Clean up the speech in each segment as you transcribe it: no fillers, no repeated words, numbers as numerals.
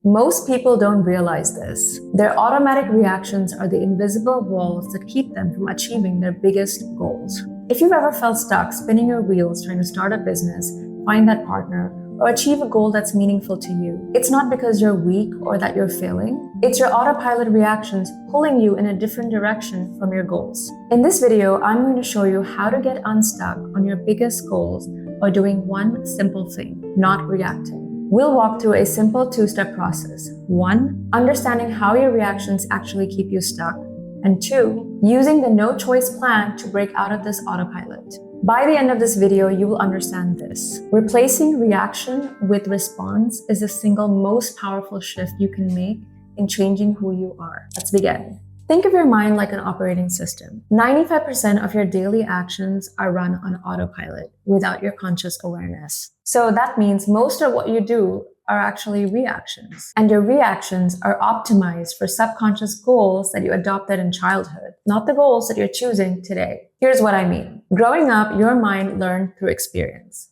Most people don't realize this. Their automatic reactions are the invisible walls that keep them from achieving their biggest goals. If you've ever felt stuck spinning your wheels trying to start a business, find that partner, or achieve a goal that's meaningful to you, it's not because you're weak or that you're failing. It's your autopilot reactions pulling you in a different direction from your goals. In this video, I'm going to show you how to get unstuck on your biggest goals by doing one simple thing, not reacting. We'll walk through a simple two-step process. 1, understanding how your reactions actually keep you stuck. And 2, using the no-choice plan to break out of this autopilot. By the end of this video, you will understand this. Replacing reaction with response is the single most powerful shift you can make in changing who you are. Let's begin. Think of your mind like an operating system. 95% of your daily actions are run on autopilot without your conscious awareness. So that means most of what you do are actually reactions. And your reactions are optimized for subconscious goals that you adopted in childhood, not the goals that you're choosing today. Here's what I mean. Growing up, your mind learned through experience.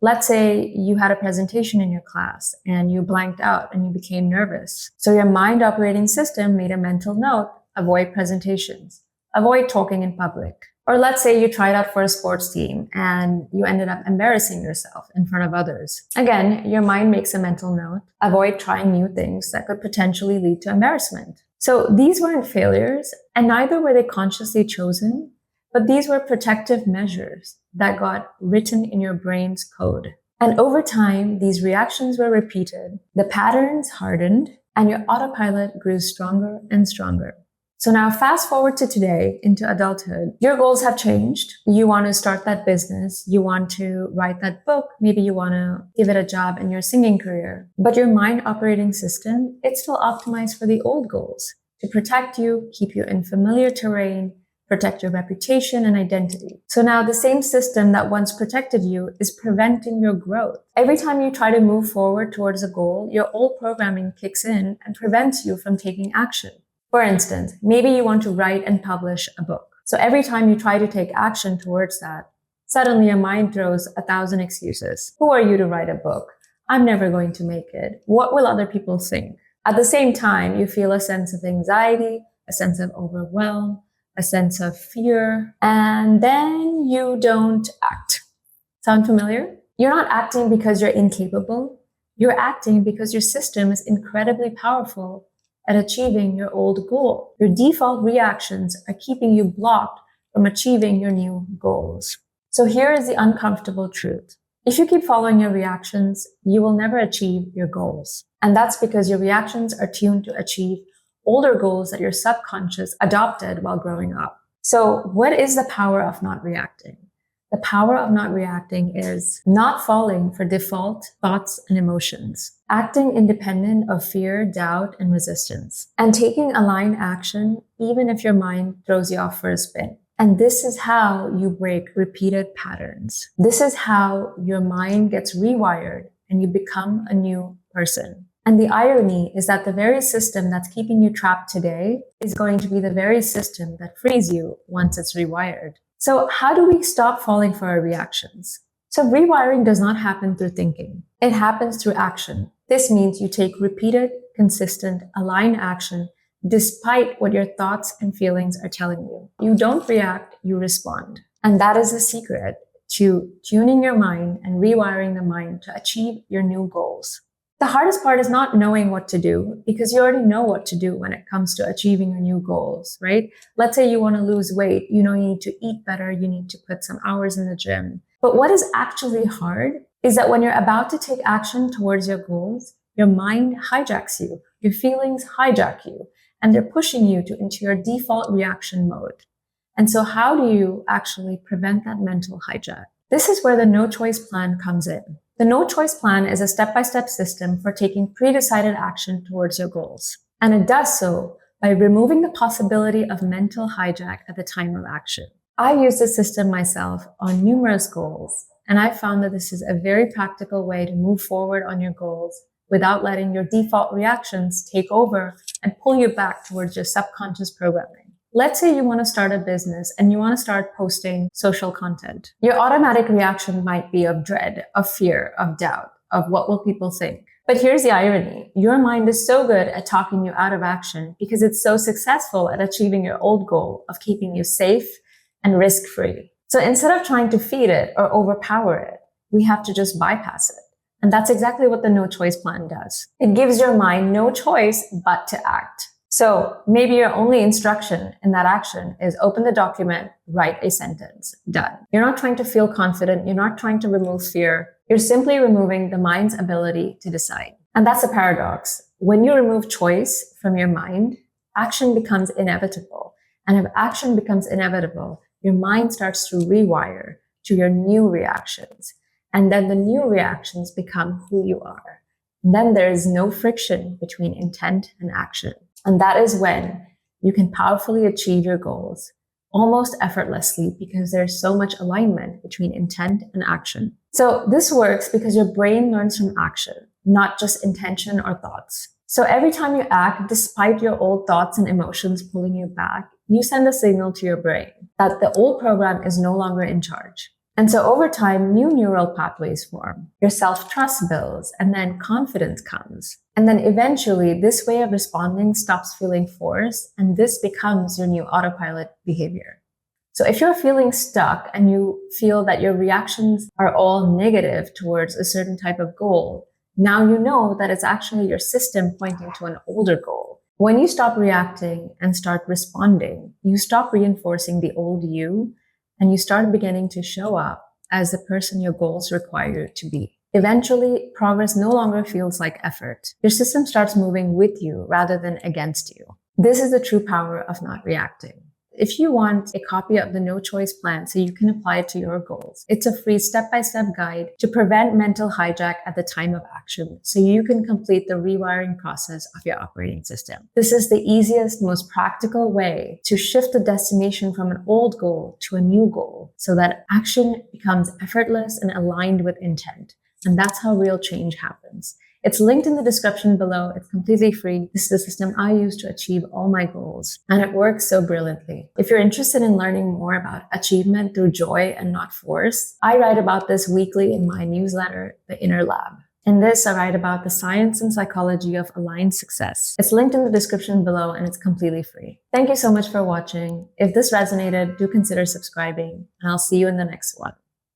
Let's say you had a presentation in your class and you blanked out and you became nervous. So your mind operating system made a mental note: avoid presentations, avoid talking in public. Or let's say you tried out for a sports team and you ended up embarrassing yourself in front of others. Again, your mind makes a mental note: avoid trying new things that could potentially lead to embarrassment. So these weren't failures, and neither were they consciously chosen, but these were protective measures that got written in your brain's code. And over time, these reactions were repeated, the patterns hardened, and your autopilot grew stronger and stronger. So now fast forward to today, into adulthood. Your goals have changed. You want to start that business. You want to write that book. Maybe you want to give it a job in your singing career. But your mind operating system, it's still optimized for the old goals to protect you, keep you in familiar terrain, protect your reputation and identity. So now the same system that once protected you is preventing your growth. Every time you try to move forward towards a goal, your old programming kicks in and prevents you from taking action. For instance, maybe you want to write and publish a book. So every time you try to take action towards that, suddenly your mind throws 1,000 excuses. Who are you to write a book? I'm never going to make it. What will other people think? At the same time, you feel a sense of anxiety, a sense of overwhelm, a sense of fear, and then you don't act. Sound familiar? You're not acting because you're incapable. You're acting because your system is incredibly powerful at achieving your old goal. Your default reactions are keeping you blocked from achieving your new goals. So here is the uncomfortable truth. If you keep following your reactions, you will never achieve your goals. And that's because your reactions are tuned to achieve older goals that your subconscious adopted while growing up. So what is the power of not reacting? The power of not reacting is not falling for default thoughts and emotions, acting independent of fear, doubt, and resistance, and taking aligned action even if your mind throws you off for a spin. And this is how you break repeated patterns. This is how your mind gets rewired and you become a new person. And the irony is that the very system that's keeping you trapped today is going to be the very system that frees you once it's rewired. So how do we stop falling for our reactions? So rewiring does not happen through thinking. It happens through action. This means you take repeated, consistent, aligned action despite what your thoughts and feelings are telling you. You don't react, you respond. And that is the secret to tuning your mind and rewiring the mind to achieve your new goals. The hardest part is not knowing what to do, because you already know what to do when it comes to achieving your new goals, right? Let's say you want to lose weight. You know you need to eat better. You need to put some hours in the gym. But what is actually hard is that when you're about to take action towards your goals, your mind hijacks you. Your feelings hijack you, and they're pushing you into your default reaction mode. And so how do you actually prevent that mental hijack? This is where the no-choice plan comes in. The no-choice plan is a step-by-step system for taking pre-decided action towards your goals. And it does so by removing the possibility of mental hijack at the time of action. I use this system myself on numerous goals, and I found that this is a very practical way to move forward on your goals without letting your default reactions take over and pull you back towards your subconscious programming. Let's say you want to start a business and you want to start posting social content. Your automatic reaction might be of dread, of fear, of doubt, of what will people think. But here's the irony. Your mind is so good at talking you out of action because it's so successful at achieving your old goal of keeping you safe and risk-free. So instead of trying to feed it or overpower it, we have to just bypass it. And that's exactly what the no choice plan does. It gives your mind no choice but to act. So maybe your only instruction in that action is open the document, write a sentence. Done. You're not trying to feel confident. You're not trying to remove fear. You're simply removing the mind's ability to decide. And that's a paradox. When you remove choice from your mind, action becomes inevitable. And if action becomes inevitable, your mind starts to rewire to your new reactions. And then the new reactions become who you are. And then there is no friction between intent and action. And that is when you can powerfully achieve your goals almost effortlessly because there's so much alignment between intent and action. So this works because your brain learns from action, not just intention or thoughts. So every time you act, despite your old thoughts and emotions pulling you back, you send a signal to your brain that the old program is no longer in charge. And so over time, new neural pathways form, your self-trust builds, and then confidence comes. And then eventually, this way of responding stops feeling forced, and this becomes your new autopilot behavior. So if you're feeling stuck and you feel that your reactions are all negative towards a certain type of goal, now you know that it's actually your system pointing to an older goal. When you stop reacting and start responding, you stop reinforcing the old you, and you start beginning to show up as the person your goals require you to be. Eventually, progress no longer feels like effort. Your system starts moving with you rather than against you. This is the true power of not reacting. If you want a copy of the No Choice Plan so you can apply it to your goals, it's a free step-by-step guide to prevent mental hijack at the time of action so you can complete the rewiring process of your operating system. This is the easiest, most practical way to shift the destination from an old goal to a new goal so that action becomes effortless and aligned with intent. And that's how real change happens. It's linked in the description below. It's completely free. This is the system I use to achieve all my goals, and it works so brilliantly. If you're interested in learning more about achievement through joy and not force, I write about this weekly in my newsletter, The Inner Lab. In this, I write about the science and psychology of aligned success. It's linked in the description below, and it's completely free. Thank you so much for watching. If this resonated, do consider subscribing, and I'll see you in the next one.